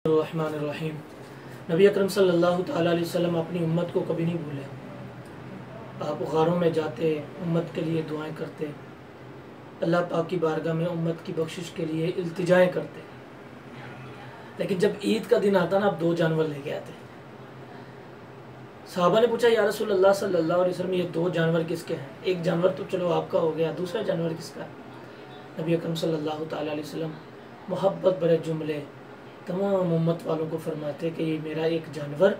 الرحمن الرحیم۔ نبی اکرم صلی اللہ تعالیٰ علیہ وسلم اپنی امت کو کبھی نہیں بھولے۔ آپ غاروں میں جاتے، امت کے لیے دعائیں کرتے، اللہ پاک کی بارگاہ میں امت کی بخشش کے لیے التجائیں کرتے، لیکن جب عید کا دن آتا نا آپ 2 جانور لے کے آتے۔ صحابہ نے پوچھا یا رسول اللہ صلی اللہ علیہ وسلم یہ 2 جانور کس کے ہیں؟ ایک جانور تو چلو آپ کا ہو گیا، دوسرا جانور کس کا ہے؟ نبی اکرم صلی اللہ تعالیٰ علیہ وسلم محبت بھرے جملے تمام امت والوں کو فرماتے کہ یہ میرا ایک جانور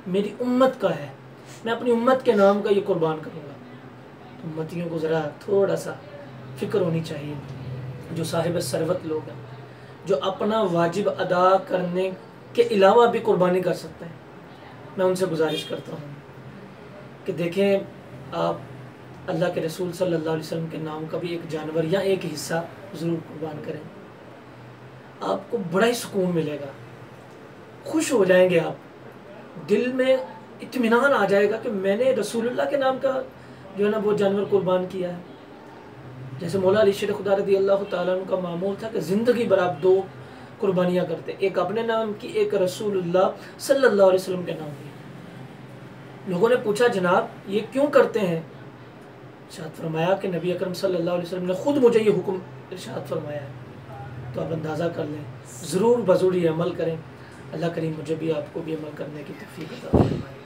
میری امت کا ہے، میں اپنی امت کے نام کا یہ قربان کروں گا۔ امتیوں کو ذرا تھوڑا سا فکر ہونی چاہیے، جو صاحب ثروت لوگ ہیں، جو اپنا واجب ادا کرنے کے علاوہ بھی قربانی کر سکتے ہیں، میں ان سے گزارش کرتا ہوں کہ دیکھیں آپ اللہ کے رسول صلی اللہ علیہ وسلم کے نام کا بھی ایک جانور یا ایک حصہ ضرور قربان کریں، آپ کو بڑا ہی سکون ملے گا، خوش ہو جائیں گے، آپ دل میں اطمینان آ جائے گا کہ میں نے رسول اللہ کے نام کا جو ہے نا وہ جانور قربان کیا ہے۔ جیسے مولا علی شیر خدا رضی اللہ تعالیٰ عنہ کا معمول تھا کہ زندگی بھر آپ 2 قربانیاں کرتے، ایک اپنے نام کی، ایک رسول اللہ صلی اللہ علیہ وسلم کے نام کی۔ لوگوں نے پوچھا جناب یہ کیوں کرتے ہیں؟ ارشاد فرمایا کہ نبی اکرم صلی اللہ علیہ وسلم نے خود مجھے یہ حکم ارشاد فرمایا ہے، تو آپ اندازہ کر لیں، ضرور بضرور یہ عمل کریں۔ اللہ کریم مجھے بھی آپ کو بھی عمل کرنے کی توفیق عطا فرمائے۔